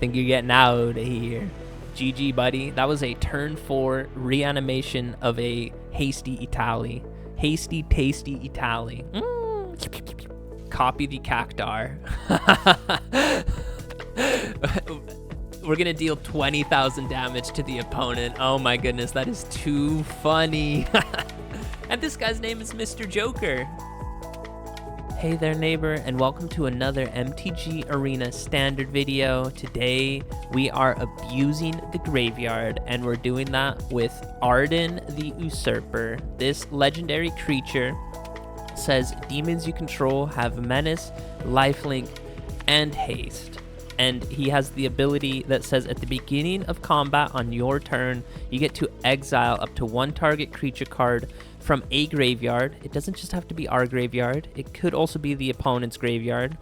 think you're getting out of here. GG, buddy. That was a turn 4 reanimation of a hasty Itali. Hasty, tasty Itali. Copy the Cactuar. We're going to deal 20,000 damage to the opponent. Oh my goodness, that is too funny. And this guy's name is Mr. Joker. Hey there, neighbor, and welcome to another MTG Arena standard video. Today, we are abusing the graveyard, and we're doing that with Ardyn the Usurper. This legendary creature says demons you control have menace, lifelink, and haste. And he has the ability that says at the beginning of combat on your turn, you get to exile up to one target creature card from a graveyard. It doesn't just have to be our graveyard. It could also be the opponent's graveyard.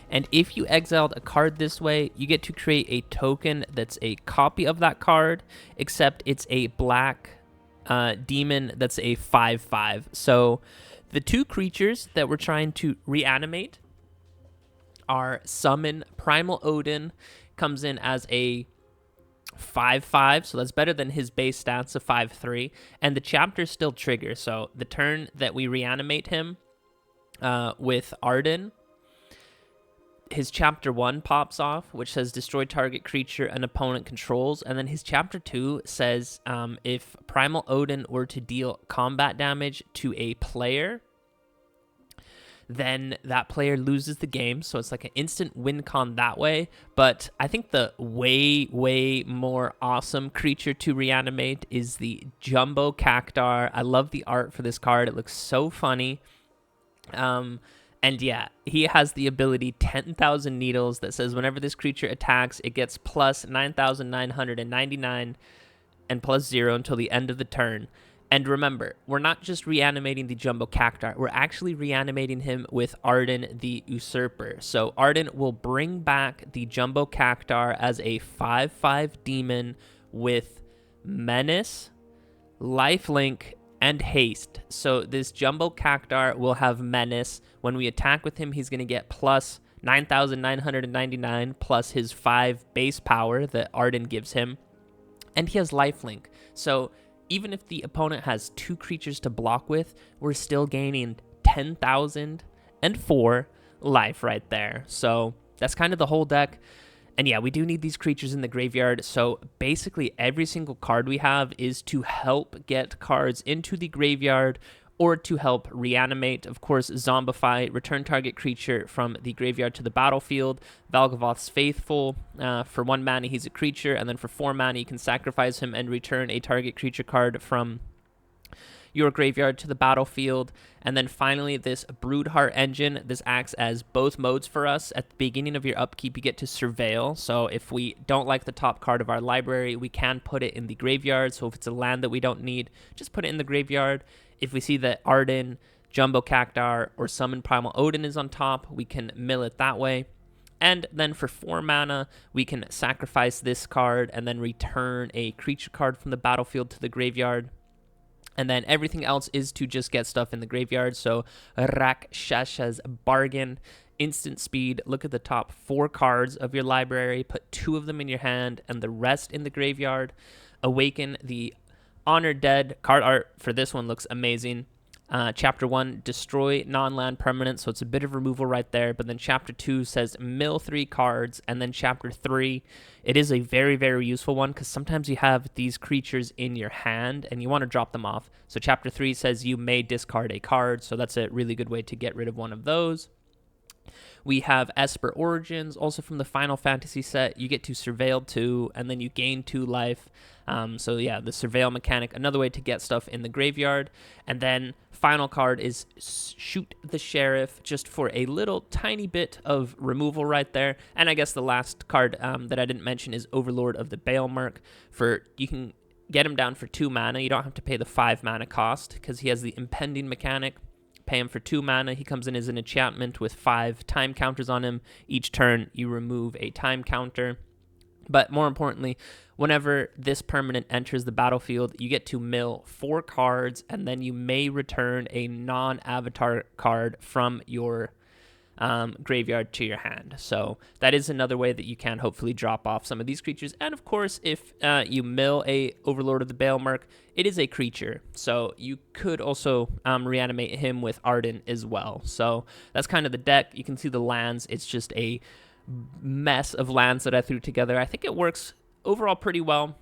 And if you exiled a card this way, you get to create a token that's a copy of that card, except it's a black demon that's a 5/5. So the two creatures that we're trying to reanimate are summon Primal Odin, comes in as a 5/5, so that's better than his base stats of 5/3, and the chapters still trigger. So the turn that we reanimate him with Ardyn, his chapter 1 pops off, which says destroy target creature an opponent controls, and then his chapter 2 says if Primal Odin were to deal combat damage to a player, then that player loses the game. So it's like an instant win con that way. But I think the way more awesome creature to reanimate is the Jumbo Cactuar. I love the art for this card. It looks so funny. And yeah, he has the ability 10,000 Needles that says whenever this creature attacks, it gets plus 9,999 and plus 0 until the end of the turn. And remember, we're not just reanimating the Jumbo Cactuar, we're actually reanimating him with Ardyn the Usurper. So Ardyn will bring back the Jumbo Cactuar as a 5/5 demon with menace, lifelink, and haste. So this Jumbo Cactuar will have menace. When we attack with him, he's going to get plus 9,999 plus his 5 base power that Ardyn gives him. And he has lifelink. So even if the opponent has 2 creatures to block with, we're still gaining 10,004 life right there. So that's kind of the whole deck. And yeah, we do need these creatures in the graveyard. So basically every single card we have is to help get cards into the graveyard or to help reanimate. Of course, Zombify, return target creature from the graveyard to the battlefield. Valgavoth's Faithful, for 1 mana, he's a creature, and then for 4 mana, you can sacrifice him and return a target creature card from your graveyard to the battlefield. And then finally, this Broodheart Engine, this acts as both modes for us. At the beginning of your upkeep, you get to surveil. So if we don't like the top card of our library, we can put it in the graveyard. So if it's a land that we don't need, just put it in the graveyard. If we see that Ardyn, Jumbo Cactuar, or Summon Primal Odin is on top, we can mill it that way. And then for 4 mana, we can sacrifice this card and then return a creature card from the battlefield to the graveyard. And then everything else is to just get stuff in the graveyard. So Rakshasa's Bargain, instant speed. Look at the top 4 cards of your library. Put 2 of them in your hand and the rest in the graveyard. Awaken, the Honored Dead. Card art for this one looks amazing. Chapter 1, destroy non-land permanent, so it's a bit of removal right there. But then Chapter 2 says mill 3 cards. And then Chapter 3, it is a very useful one because sometimes you have these creatures in your hand and you want to drop them off. So Chapter 3 says you may discard a card, so that's a really good way to get rid of one of those. We have Esper Origins, also from the Final Fantasy set. You get to Surveil 2, and then you gain 2 life. So yeah, the Surveil mechanic, another way to get stuff in the graveyard. And then final card is Shoot the Sheriff, just for a little tiny bit of removal right there. And I guess the last card that I didn't mention is Overlord of the Balemurk. You can get him down for 2 mana. You don't have to pay the 5 mana cost because he has the Impending mechanic. Pay him for 2 mana. He comes in as an enchantment with 5 time counters on him. Each turn, you remove a time counter. But more importantly, whenever this permanent enters the battlefield, you get to mill 4 cards, and then you may return a non-avatar card from your graveyard to your hand. So that is another way that you can hopefully drop off some of these creatures. And of course, if you mill a Overlord of the Balemurk, it is a creature. So you could also reanimate him with Ardyn as well. So that's kind of the deck. You can see the lands. It's just a mess of lands that I threw together. I think it works overall pretty well.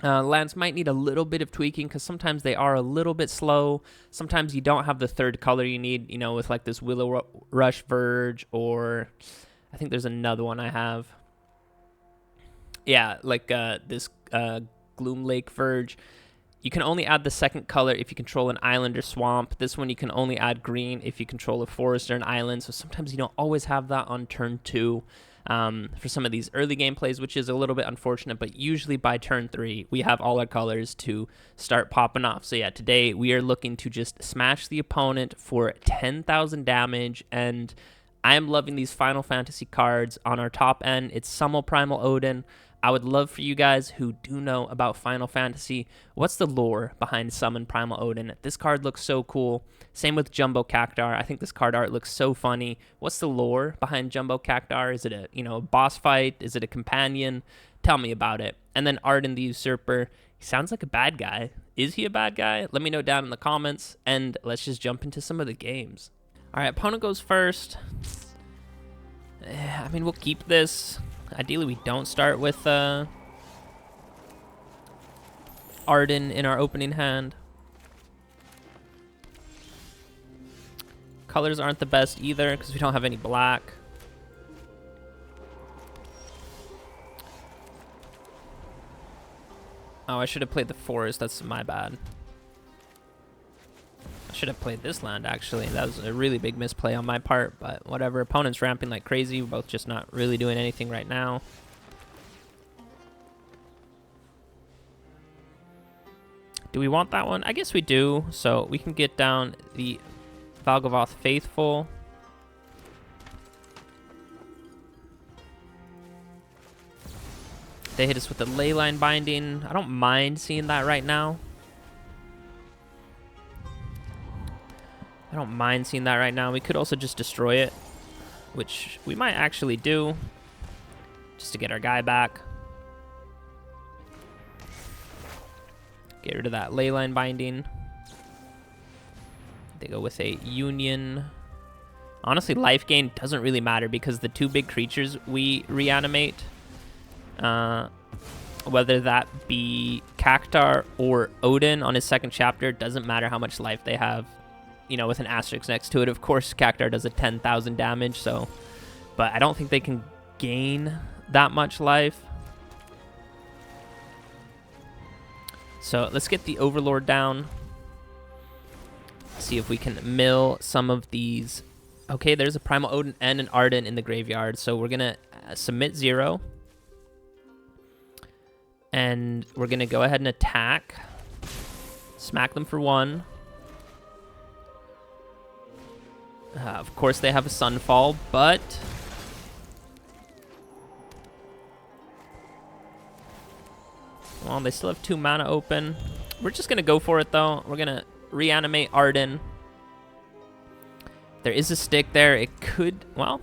Lands might need a little bit of tweaking because sometimes they are a little bit slow. Sometimes you don't have the third color you need, you know, with like this Willowrush Verge, or I think there's another one I have. Yeah, like this Gloomlake Verge. You can only add the second color if you control an island or swamp. This one you can only add green if you control a forest or an island. So sometimes you don't always have that on turn 2. For some of these early game plays, which is a little bit unfortunate, but usually by turn 3, we have all our colors to start popping off. So yeah, today we are looking to just smash the opponent for 10,000 damage, and I am loving these Final Fantasy cards. On our top end, it's Summon Primal Odin. I would love for you guys who do know about Final Fantasy, what's the lore behind Summon Primal Odin? This card looks so cool. Same with Jumbo Cactuar. I think this card art looks so funny. What's the lore behind Jumbo Cactuar? Is it a, a boss fight? Is it a companion? Tell me about it. And then Ardyn the Usurper. He sounds like a bad guy. Is he a bad guy? Let me know down in the comments, and let's just jump into some of the games. All right, opponent goes first. I mean, we'll keep this. Ideally, we don't start with Ardyn in our opening hand. Colors aren't the best either because we don't have any black. Oh, I should have played the forest. That's my bad. I should have played this land, actually. That was a really big misplay on my part, but whatever. Opponent's ramping like crazy. We're both just not really doing anything right now. Do we want that one? I guess we do. So we can get down the Valgavoth Faithful. They hit us with the Leyline Binding. I don't mind seeing that right now. We could also just destroy it, which we might actually do, just to get our guy back. Get rid of that Leyline Binding. They go with a Union. Honestly, life gain doesn't really matter because the 2 big creatures we reanimate, whether that be Cactuar or Odin on his second chapter, doesn't matter how much life they have. With an asterisk next to it. Of course, Cactuar does a 10,000 damage, so... But I don't think they can gain that much life. So let's get the Overlord down. See if we can mill some of these. Okay, there's a Primal Odin and an Ardyn in the graveyard, so we're going to submit 0. And we're going to go ahead and attack. Smack them for 1. Of course, they have a Sunfall, but... Well, they still have 2 mana open. We're just going to go for it, though. We're going to reanimate Ardyn. There is a stick there. It could... Well,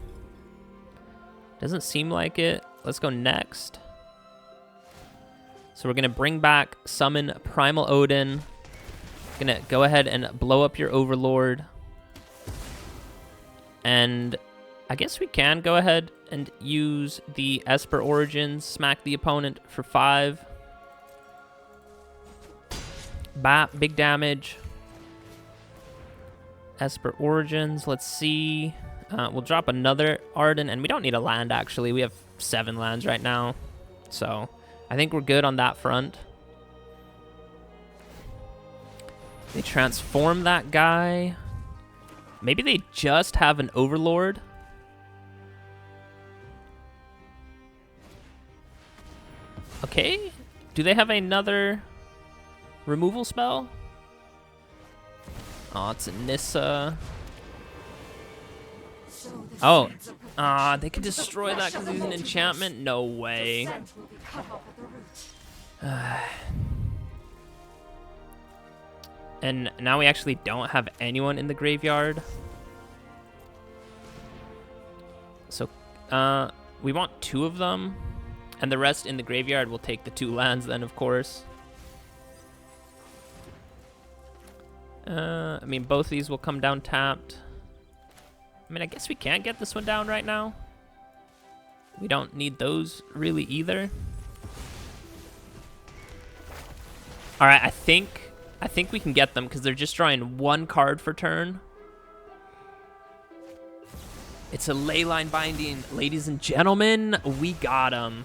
doesn't seem like it. Let's go next. So we're going to bring back Summon Primal Odin. Going to go ahead and blow up your Overlord. And I guess we can go ahead and use the Esper Origins, smack the opponent for 5. Bap, big damage. Esper Origins, let's see. We'll drop another Ardyn, and we don't need a land, actually. We have 7 lands right now. So I think we're good on that front. They transform that guy. Maybe they just have an Overlord. Okay. Do they have another removal spell? Oh, it's a Nissa. Oh. They could destroy that because he's an enchantment? No way. And now we actually don't have anyone in the graveyard. So we want 2 of them, and the rest in the graveyard. We'll take the 2 lands then, of course. I mean, both these will come down tapped. I mean, I guess we can't get this one down right now. We don't need those really either. All right, I think we can get them because they're just drawing 1 card for turn. It's a Leyline Binding, ladies and gentlemen. We got him.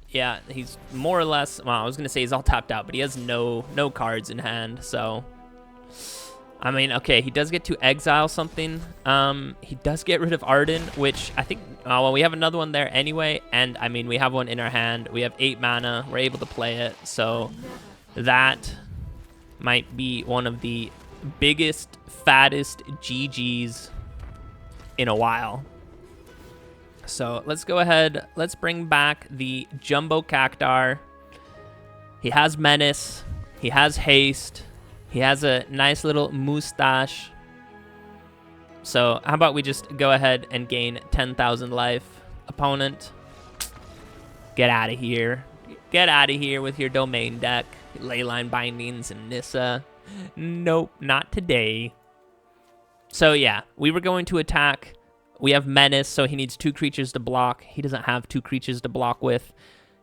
Yeah, he's more or less. Well, I was gonna say he's all tapped out, but he has no cards in hand. So, I mean, okay, he does get to exile something. He does get rid of Ardyn, which I think. Well, we have another one there anyway, and I mean, we have one in our hand. We have 8 mana. We're able to play it, so that might be one of the biggest, fattest GGs in a while. So let's go ahead. Let's bring back the Jumbo Cactuar. He has Menace. He has Haste. He has a nice little mustache. So how about we just go ahead and gain 10,000 life. Opponent, get out of here. Get out of here with your domain deck. Leyline Bindings and Nissa. Nope, not today. So yeah, we were going to attack. We have Menace, so he needs 2 creatures to block. He doesn't have 2 creatures to block with.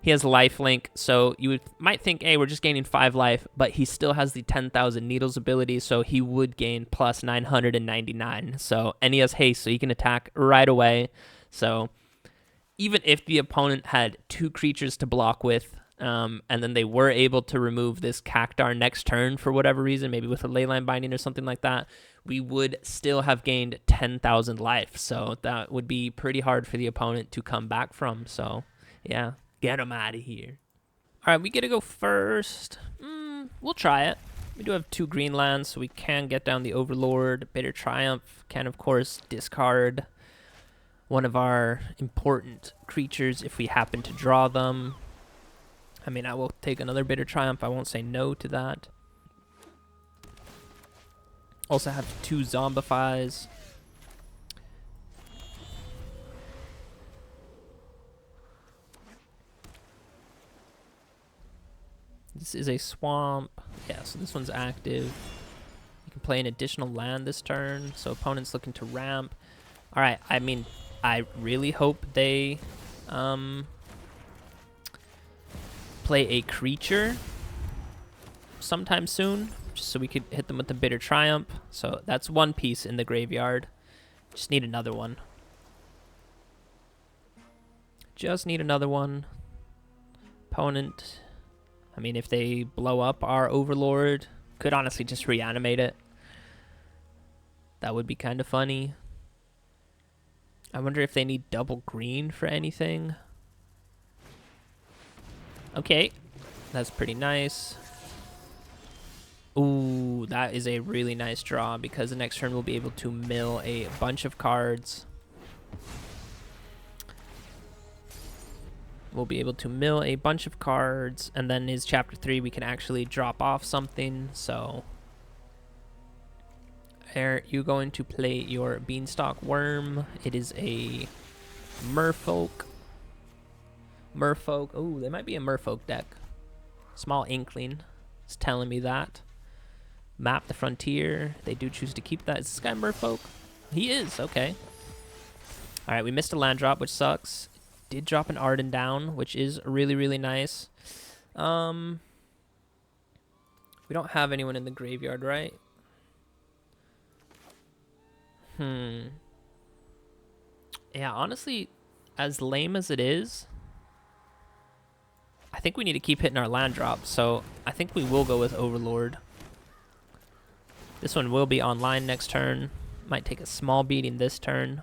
He has Lifelink, so you might think, hey, we're just gaining 5 life, but he still has the 10,000 Needles ability, so he would gain plus 999. So, and he has Haste, so he can attack right away. So even if the opponent had 2 creatures to block with, and then they were able to remove this Cactuar next turn for whatever reason, maybe with a Leyline Binding or something like that, we would still have gained 10,000 life. So that would be pretty hard for the opponent to come back from. So yeah, get him out of here. All right, we get to go first. We'll try it. We do have 2 green lands, so we can get down the Overlord. Bitter Triumph can, of course, discard one of our important creatures if we happen to draw them. I mean, I will take another Bitter Triumph. I won't say no to that. Also have 2 Zombifies. This is a swamp. Yeah, so this one's active. You can play an additional land this turn, so opponent's looking to ramp. All right, I mean, I really hope they play a creature sometime soon, just so we could hit them with the Bitter Triumph. So that's 1 piece in the graveyard. Just need another one. Just need another one. Opponent, I mean, if they blow up our Overlord, could honestly just reanimate it. That would be kind of funny. I wonder if they need double green for anything. Okay, that's pretty nice. Ooh, that is a really nice draw because the next turn we'll be able to mill a bunch of cards. We'll be able to mill a bunch of cards, and then is Chapter 3 we can actually drop off something. So are you going to play your Beanstalk Worm? It is a Merfolk. Oh, they might be a Merfolk deck. Small inkling is telling me that. Map the Frontier. They do choose to keep that. Is this guy Merfolk? He is. Okay. All right, we missed a land drop, which sucks. Did drop an Ardyn down, which is really, really nice. We don't have anyone in the graveyard, right? Yeah, honestly, as lame as it is, I think we need to keep hitting our land drops, so I think we will go with Overlord. This one will be online next turn. Might take a small beating this turn.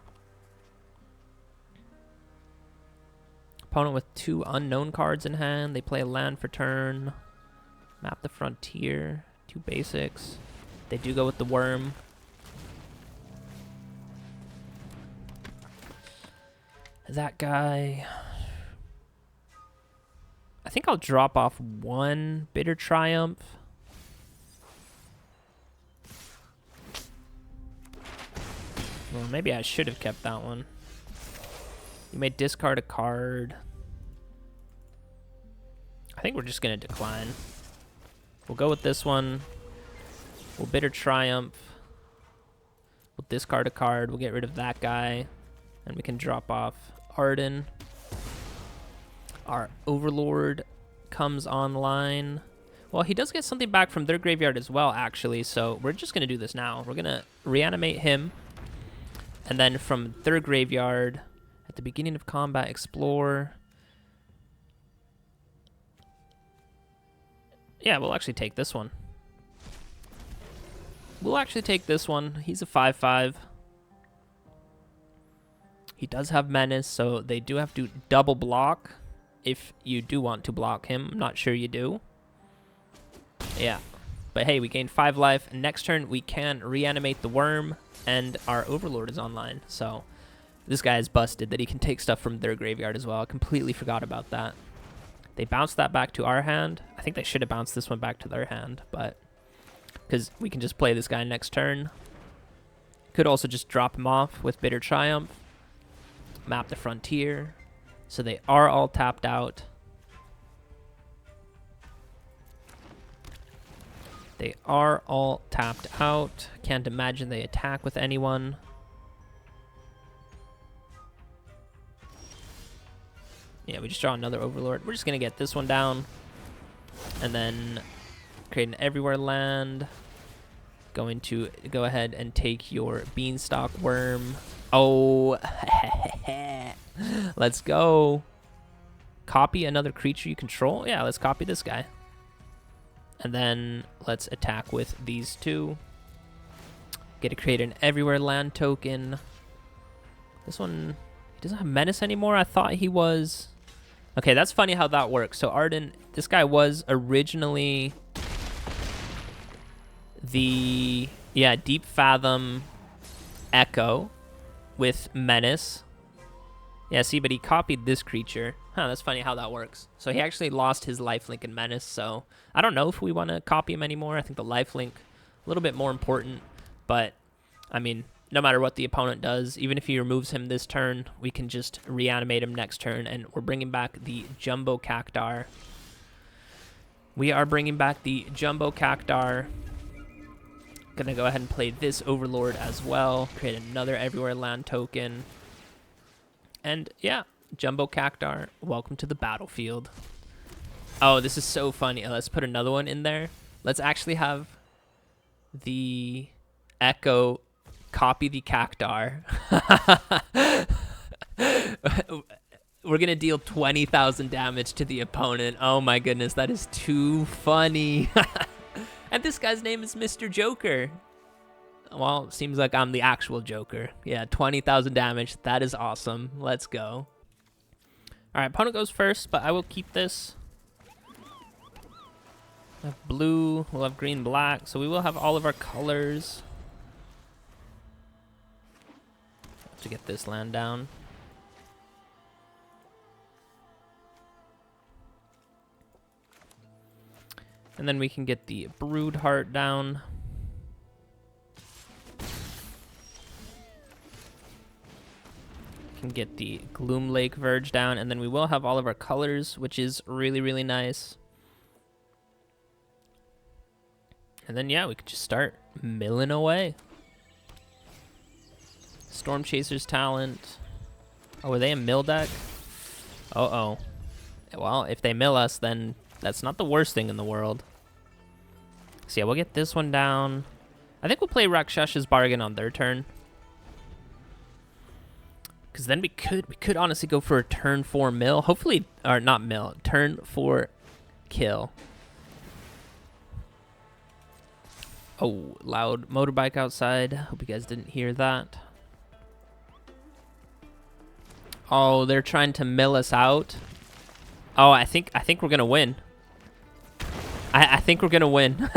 Opponent with 2 unknown cards in hand. They play a land for turn. Map the Frontier. 2 basics. They do go with the Worm. That guy... I think I'll drop off 1 Bitter Triumph. Well, maybe I should have kept that one. You may discard a card. I think we're just going to decline. We'll go with this one. We'll Bitter Triumph. We'll discard a card. We'll get rid of that guy. And we can drop off Ardyn. Our Overlord comes online. Well, he does get something back from their graveyard as well, actually. So we're just going to do this now. We're going to reanimate him. And then from their graveyard, at the beginning of combat, explore. Yeah, we'll actually take this one. We'll actually take this one. He's a 5/5. He does have Menace, so they do have to double block if you do want to block him. I'm not sure you do. Yeah. But hey, we gained 5 life. And next turn, we can reanimate the worm, and our Overlord is online. So this guy is busted that he can take stuff from their graveyard as well. I completely forgot about that. They bounced that back to our hand. I think they should have bounced this one back to their hand, but because we can just play this guy next turn. Could also just drop him off with Bitter Triumph. Map the Frontier. So they are all tapped out. They are all tapped out. Can't imagine they attack with anyone. Yeah, we just draw another Overlord. We're just going to get this one down. And then create an Everywhere land. Going to go ahead and take your Beanstalk Worm. Oh, let's go. Copy another creature you control? Yeah, let's copy this guy. And then let's attack with these two. Get to create an Everywhere land token. This one, he doesn't have Menace anymore. I thought he was... Okay, that's funny how that works. So Ardyn, this guy was originally the, Deep Fathom Echo with Menace. Yeah, see, but he copied this creature. Huh, that's funny how that works. So he actually lost his lifelink in Menace, so I don't know if we want to copy him anymore. I think the lifelink a little bit more important, but I mean, no matter what the opponent does, even if he removes him this turn, we can just reanimate him next turn, and we're bringing back the Jumbo Cactuar. We are bringing back the Jumbo Cactuar. Gonna go ahead and play this Overlord as well. Create another Everywhere land token. And yeah, Jumbo Cactuar, welcome to the battlefield. Oh, this is so funny. Let's put another one in there. Let's actually have the Echo copy the Cactuar. We're going to deal 20,000 damage to the opponent. Oh my goodness, that is too funny. And this guy's name is Mr. Joker. Well, seems like I'm the actual Joker. Yeah, 20,000 damage. That is awesome. Let's go. All right, opponent goes first, but I will keep this. We'll have blue. We'll have green, black. So we will have all of our colors. Have to get this land down. And then we can get the Broodheart down. Can get the Gloomlake Verge down, and then we will have all of our colors, which is really, really nice. And then, yeah, we could just start milling away. Storm Chaser's Talent. Oh, are they a mill deck? Uh-oh. Well, if they mill us, then that's not the worst thing in the world. So yeah, we'll get this one down. I think we'll play Rakshasa's Bargain on their turn. Because then we could honestly go for a turn 4 mill. Hopefully, or not mill, turn 4 kill. Oh, loud motorbike outside. Hope you guys didn't hear that. Oh, they're trying to mill us out. Oh, I think we're gonna win. I think we're gonna win.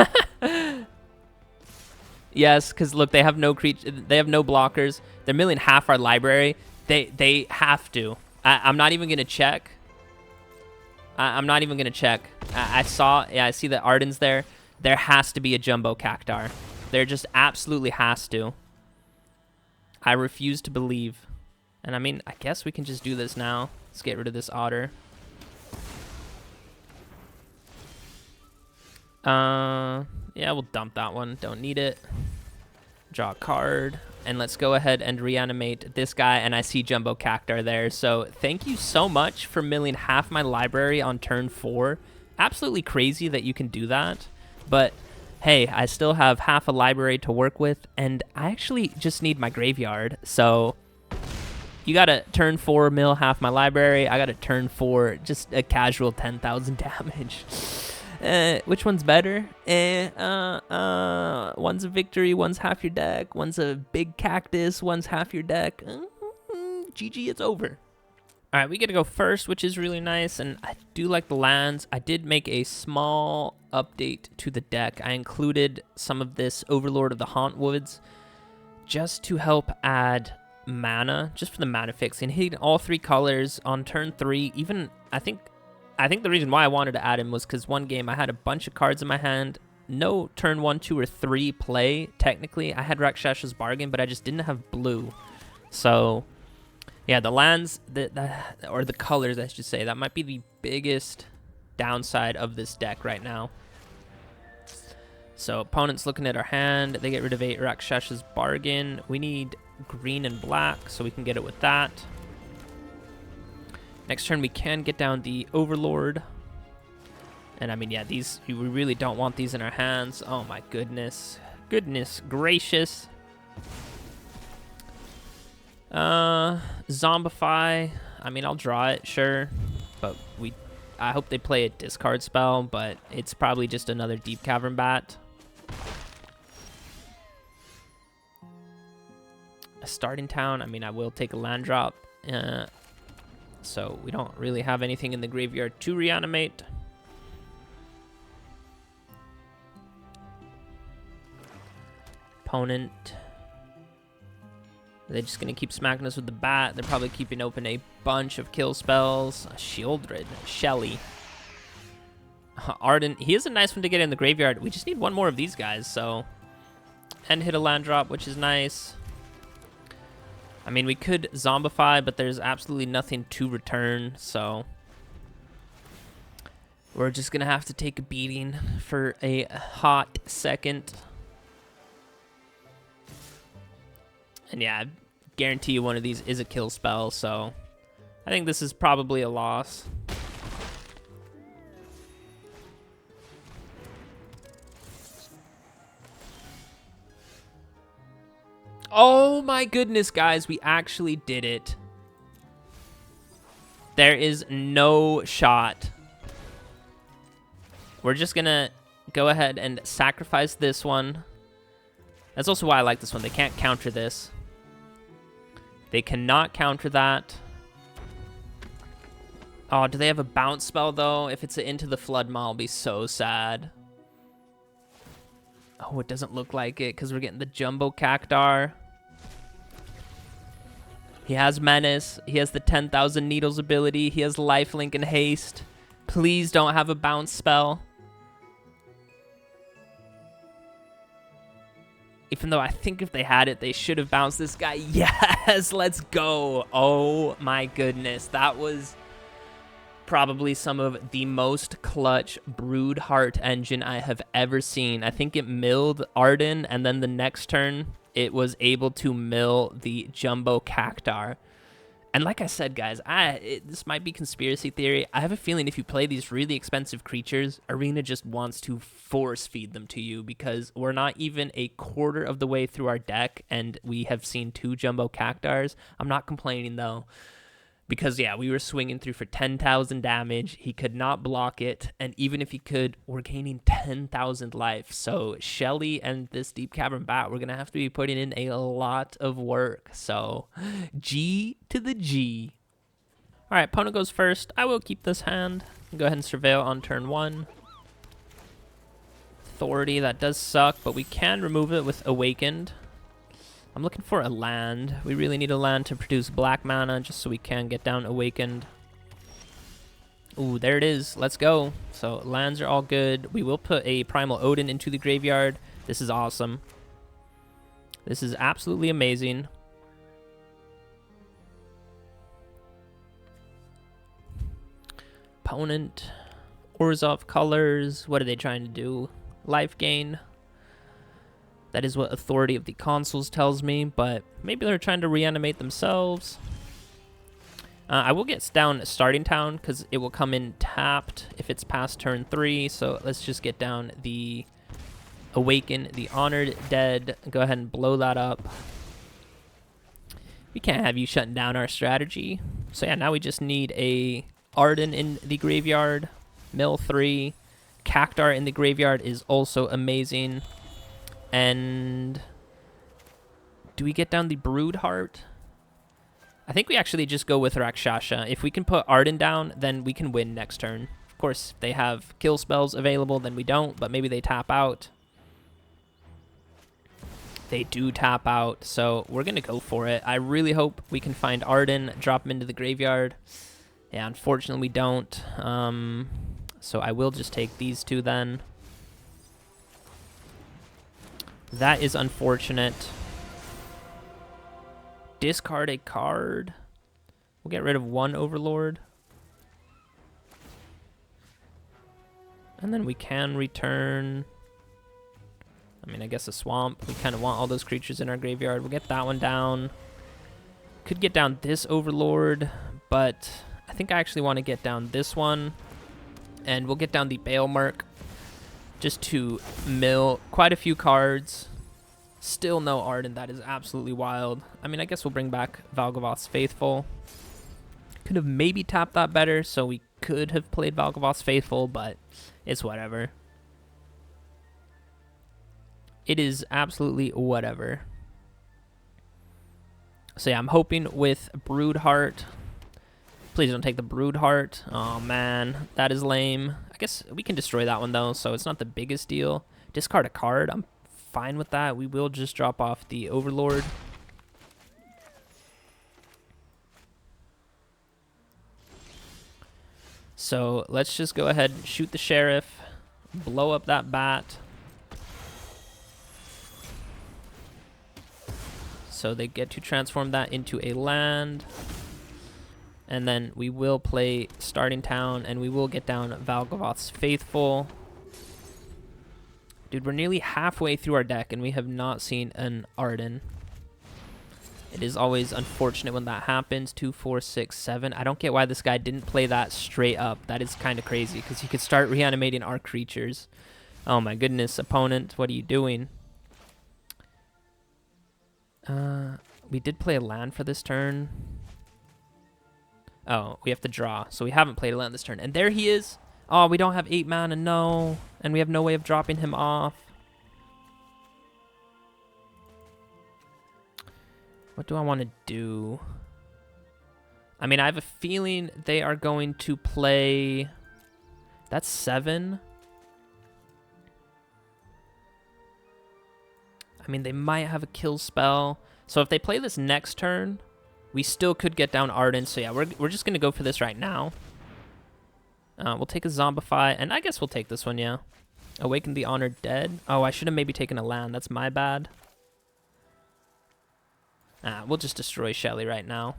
Yes, because look, they have no blockers. They're milling half our library. They have to. I'm not even gonna check. I'm not even gonna check. I see that Ardyn's there. There has to be a Jumbo Cactuar. There just absolutely has to. I refuse to believe. And I mean, I guess we can just do this now. Let's get rid of this otter. Yeah, we'll dump that one. Don't need it. Draw a card. And let's go ahead and reanimate this guy. And I see Jumbo Cactuar there. So thank you so much for milling half my library on turn 4. Absolutely crazy that you can do that. But hey, I still have half a library to work with. And I actually just need my graveyard. So you got to turn 4 mill half my library. I got to turn 4 just a casual 10,000 damage. Which one's better? One's a victory, one's half your deck. One's a big cactus, one's half your deck. GG, it's over. All right, we get to go first, which is really nice, and I do like the lands. I did make a small update to the deck. I included some of this Overlord of the Hauntwoods just to help add mana, just for the mana fix. And hitting all 3 colors on turn 3, even, I think the reason why I wanted to add him was because one game I had a bunch of cards in my hand. No turn 1, 2, or 3 play, technically. I had Rakshas's Bargain, but I just didn't have blue. So, yeah, the lands, or the colors, I should say, that might be the biggest downside of this deck right now. So, opponent's looking at our hand. They get rid of 8 Rakshas's Bargain. We need green and black, so we can get it with that. Next turn, we can get down the Overlord. And I mean, yeah, these, we really don't want these in our hands. Oh my goodness. Goodness gracious. Zombify. I mean, I'll draw it, sure. But I hope they play a discard spell, but it's probably just another Deep Cavern Bat. A starting town. I mean, I will take a land drop. So we don't really have anything in the graveyard to reanimate. Opponent. They're just going to keep smacking us with the bat. They're probably keeping open a bunch of kill spells. Shieldred. Shelly. Ardyn. He is a nice one to get in the graveyard. We just need one more of these guys, so. And hit a land drop, which is nice. I mean, we could Zombify, but there's absolutely nothing to return, so we're just going to have to take a beating for a hot second. And yeah, I guarantee you one of these is a kill spell, so I think this is probably a loss. Oh my goodness, guys, we actually did it. There is no shot. We're just gonna go ahead and sacrifice this one. That's also why I like this one. They can't counter this. They cannot counter that. Oh, do they have a bounce spell, though? If it's an Into the Flood Maw, I'll be so sad. Oh, it doesn't look like it because we're getting the Jumbo Cactuar. He has Menace. He has the 10,000 Needles ability. He has Lifelink and Haste. Please don't have a bounce spell. Even though I think if they had it, they should have bounced this guy. Yes, let's go. Oh my goodness. That was probably some of the most clutch Broodheart Engine I have ever seen. I think it milled Ardyn, and then the next turn, it was able to mill the Jumbo Cactuar. And like I said, guys, this might be conspiracy theory. I have a feeling if you play these really expensive creatures, Arena just wants to force feed them to you because we're not even a quarter of the way through our deck, and we have seen 2 Jumbo Cactuars. I'm not complaining, though. Because, yeah, we were swinging through for 10,000 damage. He could not block it. And even if he could, we're gaining 10,000 life. So Shelly and this Deep Cavern Bat, we're going to have to be putting in a lot of work. So G to the G. All right, opponent goes first. I will keep this hand. Go ahead and Surveil on turn 1. Authority, that does suck, but we can remove it with Awakened. I'm looking for a land. We really need a land to produce black mana just so we can get down Awakened. Ooh, there it is. Let's go. So lands are all good. We will put a Primal Odin into the graveyard. This is awesome. This is absolutely amazing. opponent. Orzhov colors. What are they trying to do? Life gain. That is what Authority of the Consuls tells me, but maybe they're trying to reanimate themselves. I will get down Starting Town because it will come in tapped if it's past turn 3. So let's just get down the Awaken, the Honored Dead. Go ahead and blow that up. We can't have you shutting down our strategy. So yeah, now we just need a Ardyn in the graveyard. Mill 3. Cactuar in the graveyard is also amazing. And do we get down the Broodheart? I think we actually just go with Rakshasa. If we can put Ardyn down, then we can win next turn. Of course, if they have kill spells available, then we don't, but maybe they tap out. They do tap out, so we're going to go for it. I really hope we can find Ardyn, drop him into the graveyard. Yeah, unfortunately we don't. So I will just take these two then. That is unfortunate. Discard a card. We'll get rid of one Overlord. And then we can return... I mean, I guess a swamp. We kind of want all those creatures in our graveyard. We'll get that one down. Could get down this Overlord, but I think I actually want to get down this one. And we'll get down the Balemurk just to mill quite a few cards. Still no Ardyn. That is absolutely wild. I mean, I guess we'll bring back Valgavoth's Faithful. Could have maybe tapped that better, so we could have played Valgavoth's Faithful, but it's whatever. It is absolutely whatever. So yeah, I'm hoping with Broodheart. Please don't take the Broodheart. Oh man, that is lame. I guess we can destroy that one though, so it's not the biggest deal. Discard a card. I'm fine with that. We will just drop off the Overlord. So let's just go ahead and shoot the Sheriff. Blow up that bat. So they get to transform that into a land. And then we will play Starting Town, and we will get down Valgavoth's Faithful. Dude, we're nearly halfway through our deck, and we have not seen an Ardyn. It is always unfortunate when that happens. 2, 4, 6, 7. I don't get why this guy didn't play that straight up. That is kind of crazy, because he could start reanimating our creatures. Oh my goodness, opponent, what are you doing? We did play a land for this turn. Oh, we have to draw. So we haven't played a land this turn. And there he is. Oh, we don't have 8 mana, no. And we have no way of dropping him off. What do I want to do? I mean, I have a feeling they are going to play... That's 7. I mean, they might have a kill spell. So if they play this next turn, we still could get down Ardyn. So yeah, we're just going to go for this right now. We'll take a Zombify, and I guess we'll take this one, yeah. Awaken the Honored Dead. Oh, I should have maybe taken a land. That's my bad. We'll just destroy Shelly right now.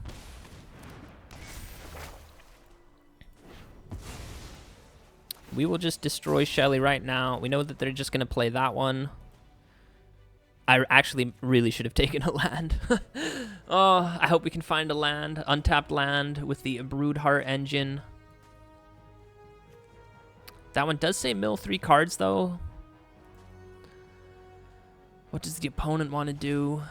We will just destroy Shelly right now. We know that they're just going to play that one. I actually really should have taken a land. Oh, I hope we can find a land. Untapped land with the Broodheart Engine. That one does say mill 3 cards, though. What does the opponent want to do?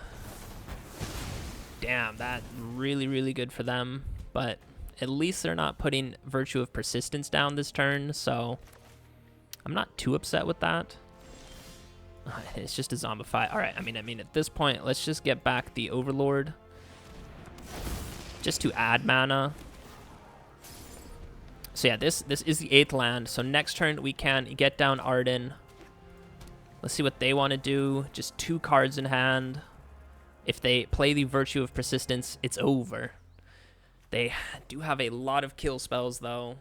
Damn, that's really, really good for them. But at least they're not putting Virtue of Persistence down this turn, so I'm not too upset with that. It's just a Zombify. All right, I mean, at this point, let's just get back the Overlord. Just to add mana. So yeah, this is the 8th land. So next turn, we can get down Ardyn. Let's see what they want to do. Just 2 cards in hand. If they play the Virtue of Persistence, it's over. They do have a lot of kill spells, though.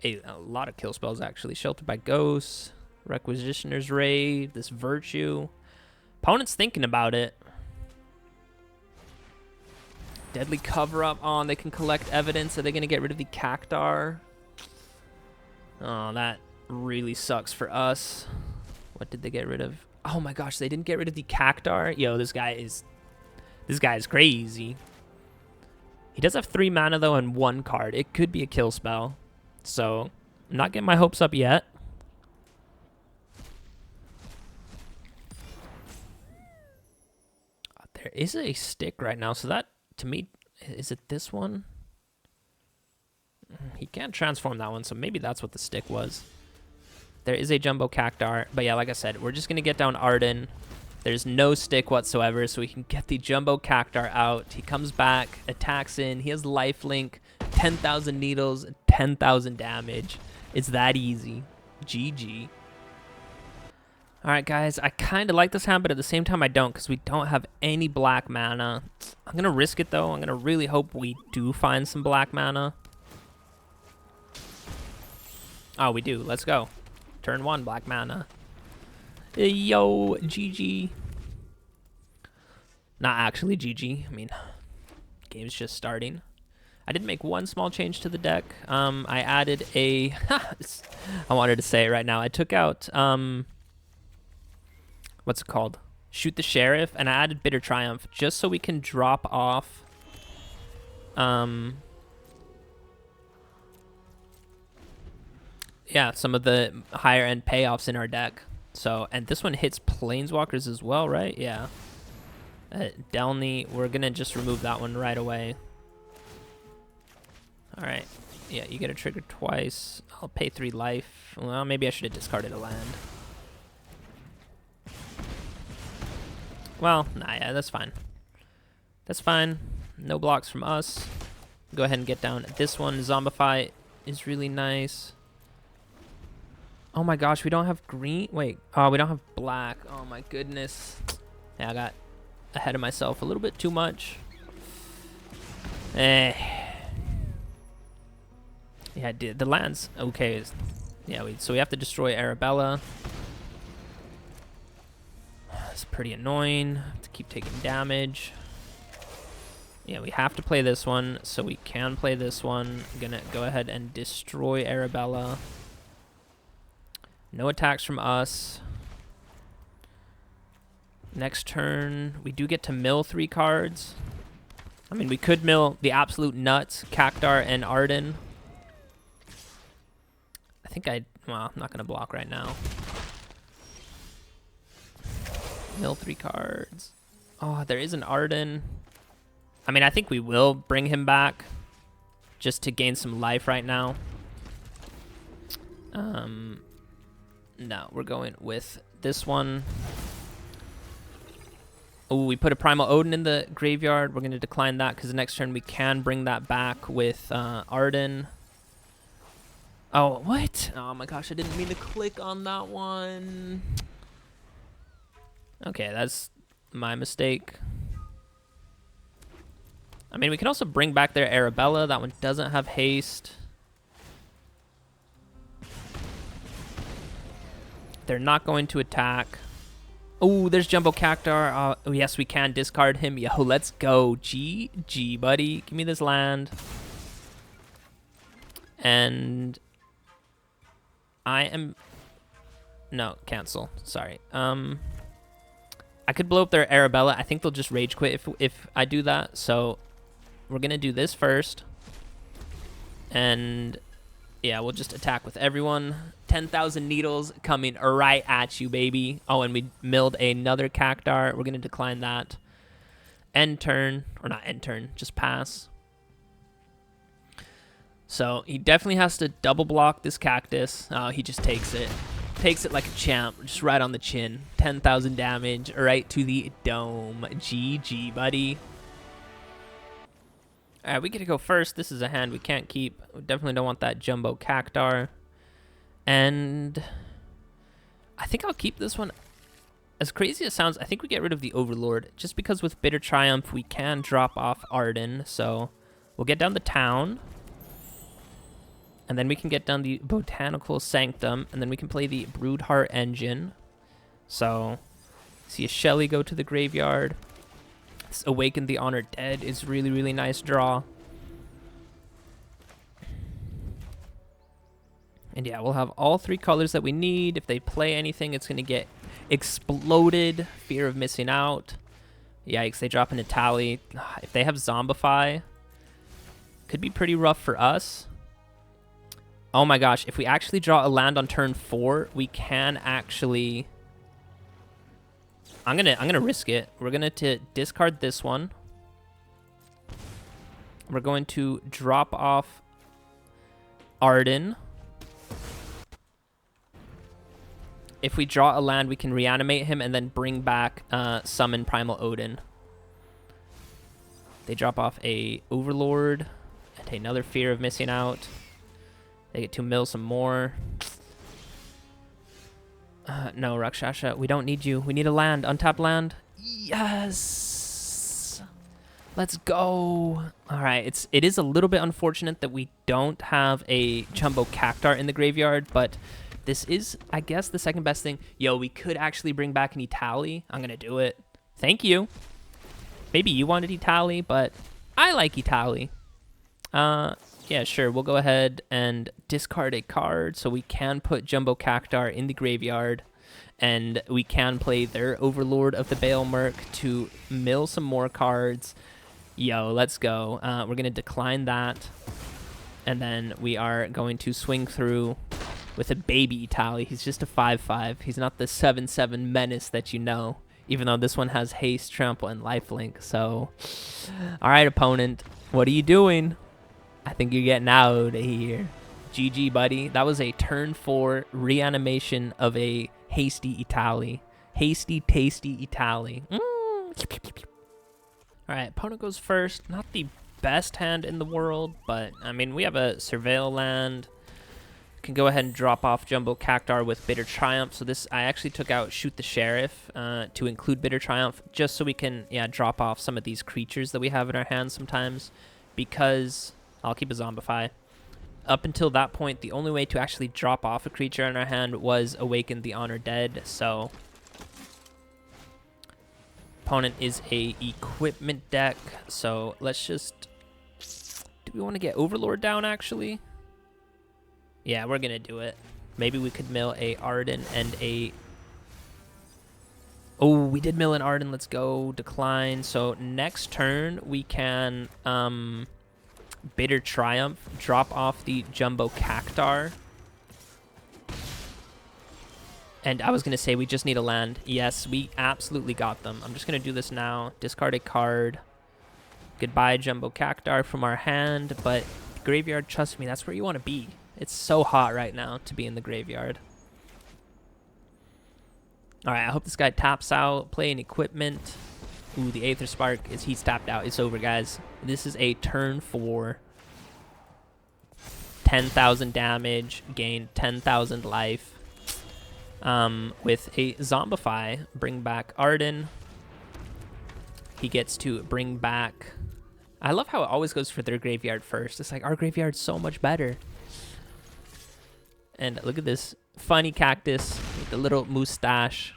A lot of kill spells, actually. Sheltered by Ghosts. Requisitioner's Raid, this Virtue. Opponent's thinking about it. Deadly Cover-Up on. They can collect evidence. Are they going to get rid of the Cactuar? Oh, that really sucks for us. What did they get rid of? Oh my gosh, they didn't get rid of the Cactuar. Yo, this guy is crazy. He does have 3 mana though and 1 card. It could be a kill spell. So, I'm not getting my hopes up yet. There is a stick right now, so that, to me, is it this one? He can't transform that one, so maybe that's what the stick was. There is a Jumbo Cactuar, but yeah, like I said, we're just going to get down Ardyn. There's no stick whatsoever, so we can get the Jumbo Cactuar out. He comes back, attacks in, he has lifelink, 10,000 needles, 10,000 damage. It's that easy. GG. Alright guys, I kind of like this hand, but at the same time I don't, because we don't have any black mana. I'm going to risk it though. I'm going to really hope we do find some black mana. Oh, we do. Let's go. Turn 1, black mana. Yo, GG. Not actually GG. I mean, game's just starting. I did make one small change to the deck. I added a... I wanted to say it right now. I took out... what's it called? Shoot the Sheriff, and I added Bitter Triumph just so we can drop off yeah, some of the higher end payoffs in our deck. So, and this one hits Planeswalkers as well, right? Yeah. Delny, we're gonna just remove that one right away. Alright. Yeah, you get a trigger twice. I'll pay 3 life. Well, maybe I should have discarded a land. Well, nah, yeah, that's fine. That's fine. No blocks from us. Go ahead and get down this one. Zombify is really nice. Oh my gosh, we don't have green. Wait, oh, we don't have black. Oh my goodness. Yeah, I got ahead of myself a little bit too much. Yeah, the land's okay. Yeah, so we have to destroy Arabella. It's pretty annoying. Have to keep taking damage. Yeah, we have to play this one, so we can play this one. I'm gonna go ahead and destroy Arabella. No attacks from us. Next turn, we do get to mill 3 cards. I mean, we could mill the absolute nuts, Cactuar and Ardyn. I think well, I'm not going to block right now. Mill 3 cards. Oh, there is an Ardyn. I mean, I think we will bring him back just to gain some life right now. No, we're going with this one. Oh, we put a Primal Odin in the graveyard. We're going to decline that because the next turn we can bring that back with Ardyn. Oh, what? Oh my gosh, I didn't mean to click on that one. Okay, that's my mistake. I mean, we can also bring back their Arabella. That one doesn't have haste. They're not going to attack. Oh, there's Jumbo Cactuar. Oh, yes, we can discard him. Yo, let's go. GG, buddy. Give me this land. And I am... No, cancel. Sorry. I could blow up their Arabella. I think they'll just rage quit if I do that. So we're going to do this first. And yeah, we'll just attack with everyone. 10,000 needles coming right at you, baby. Oh, and we milled another Cactuar. We're going to decline that. End turn. Or not end turn, just pass. So he definitely has to double block this cactus. Oh, he just takes it. Takes it like a champ, just right on the chin. 10,000 damage, right to the dome. GG, buddy. Alright, we get to go first. This is a hand we can't keep. We definitely don't want that Jumbo Cactuar. And I think I'll keep this one. As crazy as it sounds, I think we get rid of the Overlord. Just because with Bitter Triumph, we can drop off Ardyn. So we'll get down the town. And then we can get down the Botanical Sanctum. And then we can play the Broodheart Engine. So, see a Shelly go to the graveyard. This Awaken the Honored Dead is really, really nice draw. And yeah, we'll have all 3 colors that we need. If they play anything, it's going to get exploded. Fear of missing out. Yikes, they drop an Itali. If they have Zombify, could be pretty rough for us. Oh my gosh, if we actually draw a land on turn 4, we can actually... I'm gonna risk it. We're gonna discard this one. We're going to drop off Ardyn. If we draw a land, we can reanimate him and then bring back summon Primal Odin. They drop off a Overlord and another Fear of Missing Out. They get to mill some more. No, Rakshasa, we don't need you. We need a land. Untapped land. Yes! Let's go. All right, it is a little bit unfortunate that we don't have a Jumbo Cactuar in the graveyard, but this is, I guess, the second best thing. Yo, we could actually bring back an Itali. I'm going to do it. Thank you. Maybe you wanted Itali, but I like Itali. Yeah, sure. We'll go ahead and discard a card so we can put Jumbo Cactuar in the graveyard, and we can play their Overlord of the Balemurk to mill some more cards. Yo, let's go. We're going to decline that, and then we are going to swing through with a baby Itali. He's just a 5/5. He's not the 7/7 menace that you know, even though this one has haste, trample, and lifelink. So, all right, opponent, what are you doing? I think you're getting out of here. GG, buddy. That was a turn 4 reanimation of a hasty Itali. Hasty, tasty Itali. All right, opponent goes first. Not the best hand in the world, but, I mean, we have a Surveil land. Can go ahead and drop off Jumbo Cactuar with Bitter Triumph. So this, I actually took out Shoot the Sheriff to include Bitter Triumph, just so we can, drop off some of these creatures that we have in our hands sometimes, because... I'll keep a Zombify. Up until that point, the only way to actually drop off a creature in our hand was Awaken the Honor Dead, so... Opponent is a equipment deck, so let's just... Do we want to get Overlord down, actually? Yeah, we're going to do it. Maybe we could mill a Ardyn and a... Oh, we did mill an Ardyn. Let's go. Decline. So next turn, we can... Bitter Triumph, drop off the Jumbo Cactuar. And I was going to say we just need a land. Yes, we absolutely got them. I'm just going to do this now. Discard a card. Goodbye, Jumbo Cactuar from our hand. But graveyard, trust me, that's where you want to be. It's so hot right now to be in the graveyard. All right, I hope this guy taps out. Play an equipment. Ooh, the Aether Spark, he's tapped out. It's over, guys. This is a turn 4. 10,000 damage, gain 10,000 life. With a Zombify, bring back Ardyn. He gets to bring back... I love how it always goes for their graveyard first. It's like, our graveyard's so much better. And look at this funny cactus with the little mustache.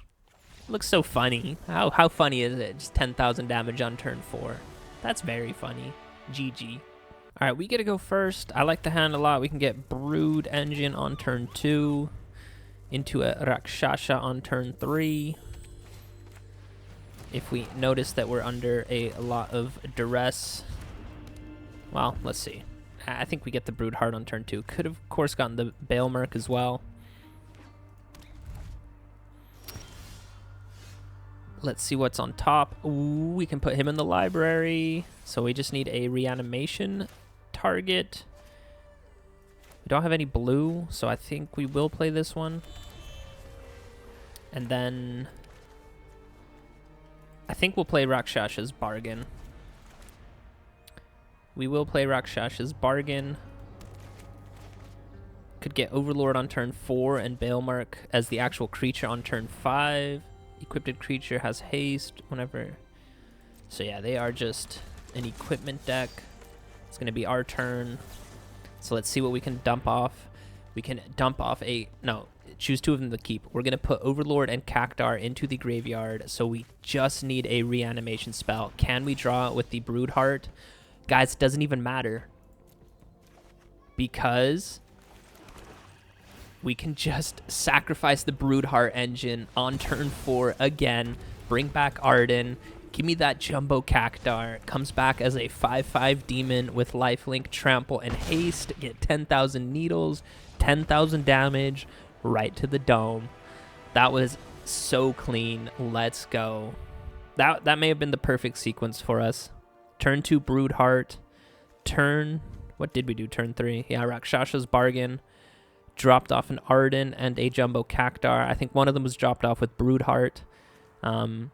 Looks so funny. How funny is it? Just 10,000 damage on turn 4. That's very funny. GG. All right, we get to go first. I like the hand a lot. We can get Brood Engine on turn 2. Into a Rakshasa on turn 3. If we notice that we're under a lot of duress. Well, let's see. I think we get the Broodheart on turn 2. Could have, of course, gotten the Balemurk as well. Let's see what's on top. Ooh, we can put him in the library. So we just need a reanimation target. We don't have any blue, so I think we will play this one. And then I think we'll play Rakshasa's Bargain. We will play Rakshasa's Bargain. Could get Overlord on turn 4 and Balemurk as the actual creature on turn 5. Equipped creature has haste whenever. So yeah, they are just an equipment deck. It's going to be our turn. So let's see what we can dump off. We can dump off choose 2 of them to keep. We're going to put Overlord and Cactuar into the graveyard. So we just need a reanimation spell. Can we draw it with the Broodheart? Guys, it doesn't even matter. Because we can just sacrifice the Broodheart Engine on turn 4 again, bring back Ardyn, give me that Jumbo Cactuar, comes back as a 5/5 demon with lifelink, trample, and haste, get 10,000 needles, 10,000 damage, right to the dome. That was so clean. Let's go. That may have been the perfect sequence for us. Turn 2 Broodheart, what did we do? Turn 3. Yeah, Rakshasa's Bargain. Dropped off an Ardyn and a Jumbo Cactuar. I think one of them was dropped off with Broodheart. And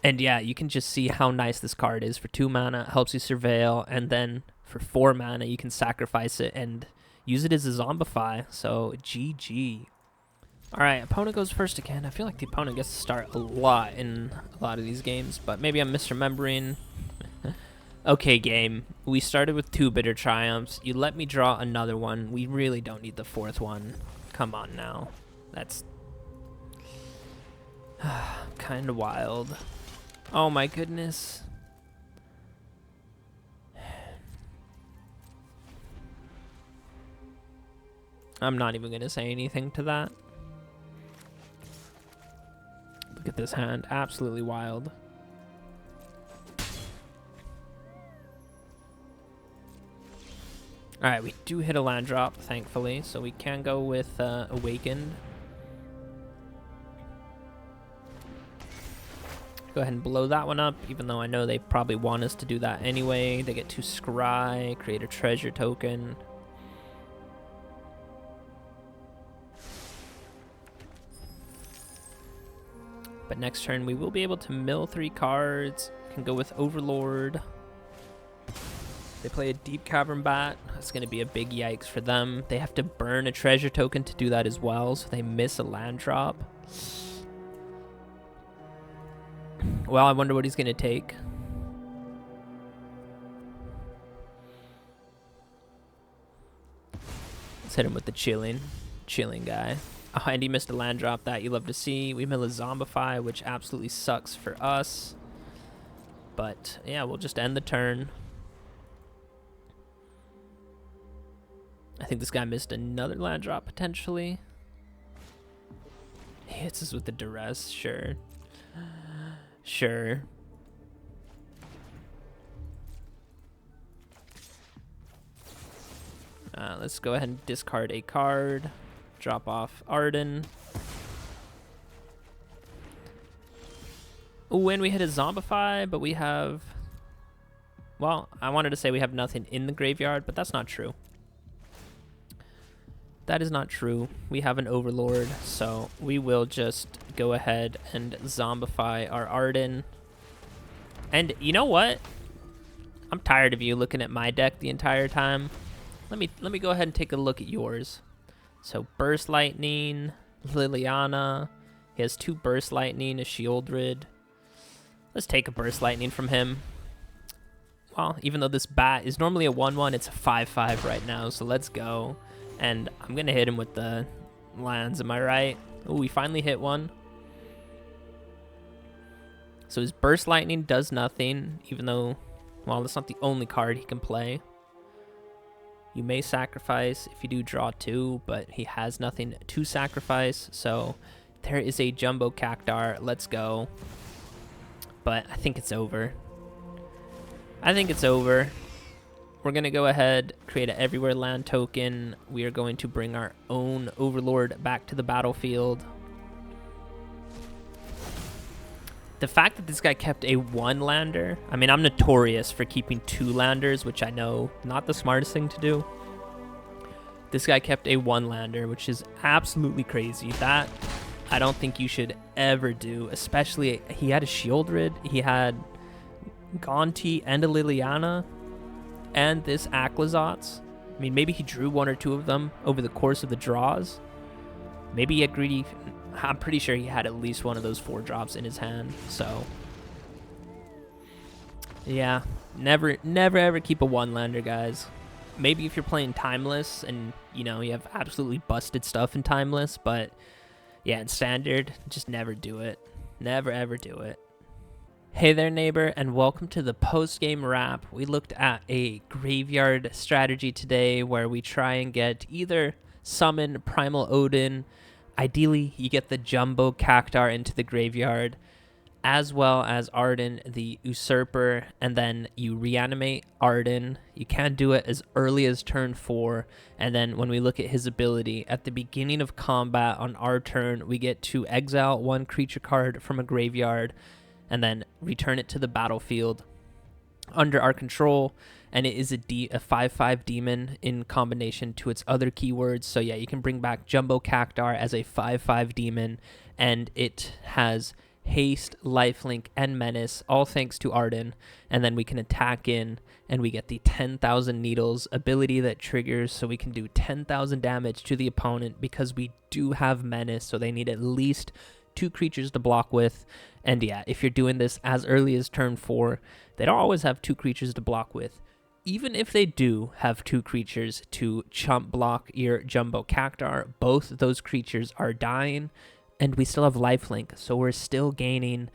yeah, you can just see how nice this card is. For 2 mana, helps you surveil. And then for 4 mana, you can sacrifice it and use it as a Zombify. So, GG. Alright, opponent goes first again. I feel like the opponent gets to start a lot in a lot of these games, but maybe I'm misremembering. Okay, game. We started with 2 Bitter Triumphs. You let me draw another one. We really don't need the 4th one. Come on now. That's kind of wild. Oh my goodness. I'm not even going to say anything to that. Look at this hand. Absolutely wild. Alright, we do hit a land drop, thankfully, so we can go with Awakened. Go ahead and blow that one up, even though I know they probably want us to do that anyway. They get to scry, create a treasure token. But next turn we will be able to mill 3 cards. Can go with Overlord. They play a Deep Cavern Bat. That's going to be a big yikes for them. They have to burn a treasure token to do that as well, so they miss a land drop. Well, I wonder what he's going to take. Let's hit him with the chilling guy. Oh, and he missed a land drop. That you love to see. We mill a Zombify, which absolutely sucks for us. But yeah, we'll just end the turn. I think this guy missed another land drop, potentially. He hits us with the duress, sure. Sure. Let's go ahead and discard a card. Drop off Ardyn. Ooh, and we hit a Zombify, but we have... Well, I wanted to say we have nothing in the graveyard, but that's not true. That is not true. We have an Overlord, so we will just go ahead and Zombify our Ardyn. And you know what? I'm tired of you looking at my deck the entire time. Let me go ahead and take a look at yours. So Burst Lightning, Liliana. He has 2 Burst Lightning, a Shieldred. Let's take a Burst Lightning from him. Well, even though this bat is normally a 1/1, it's a 5/5 right now, so let's go. And I'm going to hit him with the lands, am I right? Oh, we finally hit one. So his Burst Lightning does nothing, even though, well, that's not the only card he can play. You may sacrifice if you do draw 2, but he has nothing to sacrifice. So there is a Jumbo Cactuar. Let's go. But I think it's over. I think it's over. We're going to go ahead, create an Everywhere Land token. We are going to bring our own Overlord back to the battlefield. The fact that this guy kept a 1-lander, I mean, I'm notorious for keeping 2-landers, which I know not the smartest thing to do. This guy kept a 1-lander, which is absolutely crazy. That I don't think you should ever do, especially he had a Shieldred, he had Gaunty and a Liliana. And this Aclazotz. I mean, maybe he drew 1 or 2 of them over the course of the draws. Maybe he had greedy... I'm pretty sure he had at least one of those 4 drops in his hand. So, yeah. Never ever keep a 1-lander, guys. Maybe if you're playing Timeless and, you know, you have absolutely busted stuff in Timeless. But, yeah, in Standard, just never do it. Never ever do it. Hey there, neighbor, and welcome to the post-game wrap. We looked at a graveyard strategy today where we try and get either summon Primal Odin. Ideally, you get the Jumbo Cactuar into the graveyard, as well as Ardyn, the Usurper, and then you reanimate Ardyn. You can do it as early as turn 4, and then when we look at his ability, at the beginning of combat on our turn, we get to exile 1 creature card from a graveyard, and then return it to the battlefield under our control, and it is a 5/5 demon in combination to its other keywords. So yeah, you can bring back Jumbo Cactuar as a 5/5 demon, and it has haste, lifelink, and menace, all thanks to Ardyn. And then we can attack in, and we get the 10,000 Needles ability that triggers, so we can do 10,000 damage to the opponent because we do have menace, so they need at least 2 creatures to block with. And yeah, if you're doing this as early as turn 4, they don't always have 2 creatures to block with. Even if they do have 2 creatures to chump block your Jumbo Cactuar, both those creatures are dying, and we still have lifelink, so we're still gaining,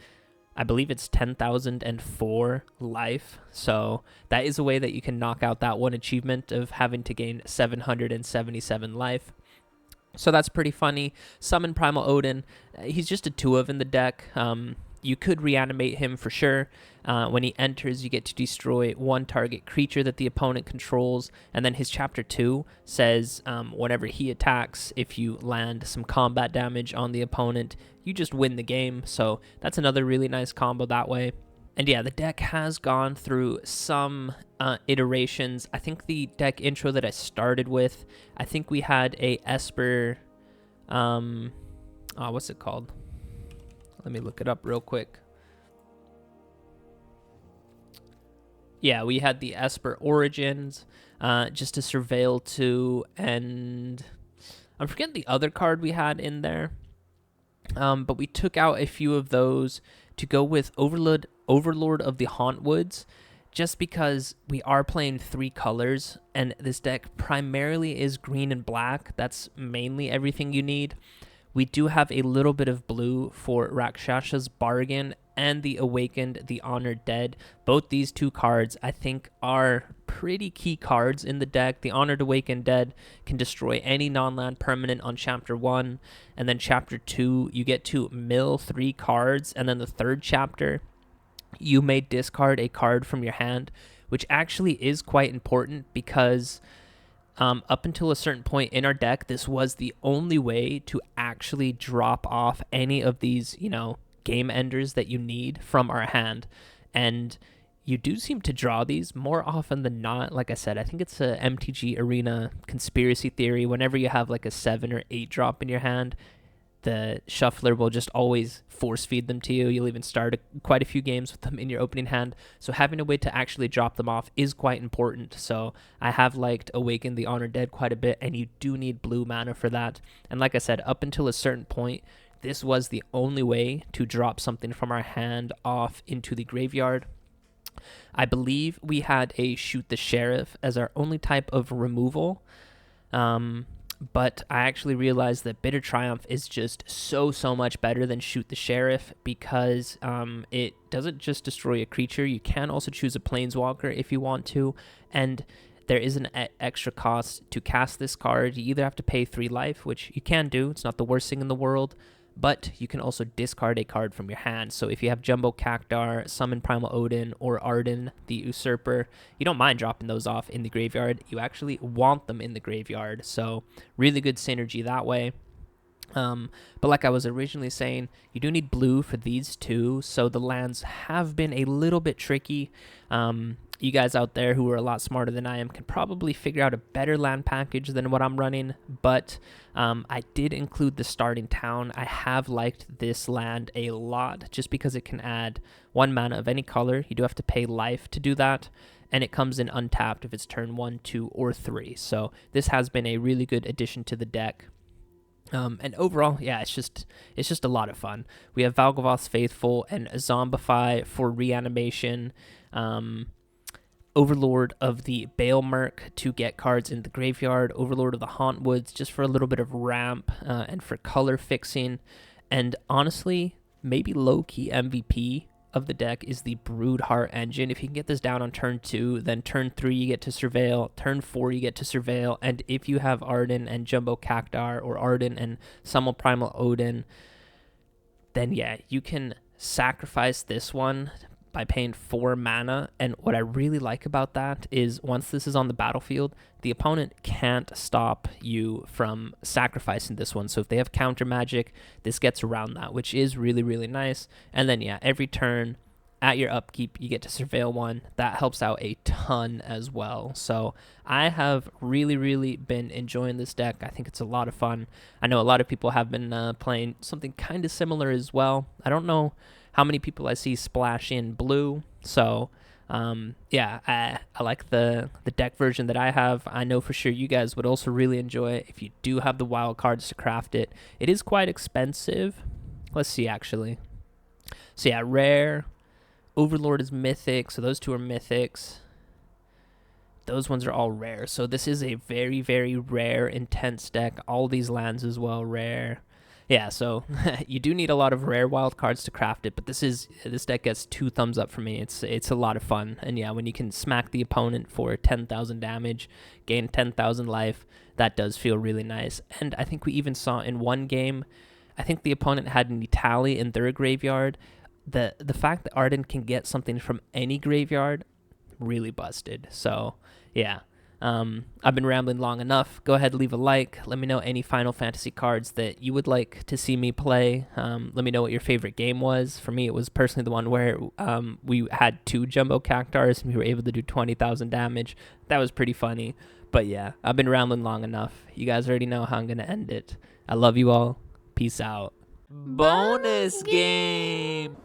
I believe it's 10,004 life. So that is a way that you can knock out that one achievement of having to gain 777 life. So that's pretty funny. Summon Primal Odin. He's just a 2-of in the deck. You could reanimate him for sure. When he enters, you get to destroy 1 target creature that the opponent controls. And then his chapter 2 says whenever he attacks, if you land some combat damage on the opponent, you just win the game. So that's another really nice combo that way. And yeah, the deck has gone through some iterations. I think the deck intro that I started with, I think we had a Esper, what's it called? Let me look it up real quick. Yeah, we had the Esper Origins, just to surveil 2, and I'm forgetting the other card we had in there. But we took out a few of those to go with Overlord of the Hauntwoods, just because we are playing 3 colors, and this deck primarily is green and black. That's mainly everything you need. We do have a little bit of blue for Rakshasa's Bargain and the Awakened, the Honored Dead. Both these 2 cards, I think, are pretty key cards in the deck. The Honored Awakened Dead can destroy any non-land permanent on Chapter 1, and then Chapter 2, you get to mill 3 cards, and then the 3rd chapter, you may discard a card from your hand, which actually is quite important because up until a certain point in our deck, this was the only way to actually drop off any of these, game enders that you need from our hand. And you do seem to draw these more often than not. Like I said, I think it's a MTG Arena conspiracy theory. Whenever you have like a 7 or 8 drop in your hand, the shuffler will just always force feed them to you. You'll even start quite a few games with them in your opening hand. So having a way to actually drop them off is quite important. So I have liked Awaken the Honored Dead quite a bit, and you do need blue mana for that. And like I said, up until a certain point, this was the only way to drop something from our hand off into the graveyard. I believe we had a Shoot the Sheriff as our only type of removal. But I actually realized that Bitter Triumph is just so much better than Shoot the Sheriff because it doesn't just destroy a creature. You can also choose a Planeswalker if you want to, and there is an extra cost to cast this card. You either have to pay 3 life, which you can do. It's not the worst thing in the world, but you can also discard a card from your hand. So if you have Jumbo Cactuar, Summon Primal Odin, or Ardyn, the Usurper, you don't mind dropping those off in the graveyard. You actually want them in the graveyard. So really good synergy that way. But like I was originally saying, you do need blue for these 2. So the lands have been a little bit tricky. You guys out there who are a lot smarter than I am can probably figure out a better land package than what I'm running, but I did include the Starting Town. I have liked this land a lot just because it can add 1 mana of any color. You do have to pay life to do that, and it comes in untapped if it's turn 1, 2, or 3. So this has been a really good addition to the deck. And overall, yeah, it's just a lot of fun. We have Valgavoth's Faithful and Zombify for reanimation. Overlord of the Balemurk to get cards in the graveyard, Overlord of the Hauntwoods just for a little bit of ramp and for color fixing, and honestly, maybe low-key MVP, of the deck is the Broodheart Engine. If you can get this down on turn 2, then turn 3 you get to Surveil, turn 4 you get to Surveil, and if you have Ardyn and Jumbo Cactuar, or Ardyn and Summon Primal Odin, then yeah, you can sacrifice this one by paying 4 mana. And what I really like about that is once this is on the battlefield, the opponent can't stop you from sacrificing this one. So if they have counter magic, this gets around that, which is really, really nice. And then yeah, every turn at your upkeep, you get to Surveil 1. That helps out a ton as well. So I have really, really been enjoying this deck. I think it's a lot of fun. I know a lot of people have been playing something kind of similar as well. I don't know how many people I see splash in blue. So yeah, I like the deck version that I have. I know for sure you guys would also really enjoy it if you do have the wild cards to craft it. It is quite expensive. Let's see, actually. So yeah, rare. Overlord is mythic, so those two are mythics. Those ones are all rare. So this is a very, very rare, intense deck. All these lands as well, rare. Yeah, so you do need a lot of rare wild cards to craft it, but this deck gets 2 thumbs up for me. It's a lot of fun. And yeah, when you can smack the opponent for 10,000 damage, gain 10,000 life, that does feel really nice. And I think we even saw in one game, I think the opponent had Nitali in their graveyard. The fact that Ardyn can get something from any graveyard, really busted. So yeah. I've been rambling long enough. Go ahead, leave a like. Let me know any Final Fantasy cards that you would like to see me play. Let me know what your favorite game was. For me, it was personally the one where we had 2 Jumbo Cactuars and we were able to do 20,000 damage. That was pretty funny. But yeah, I've been rambling long enough. You guys already know how I'm going to end it. I love you all. Peace out. Bonus game!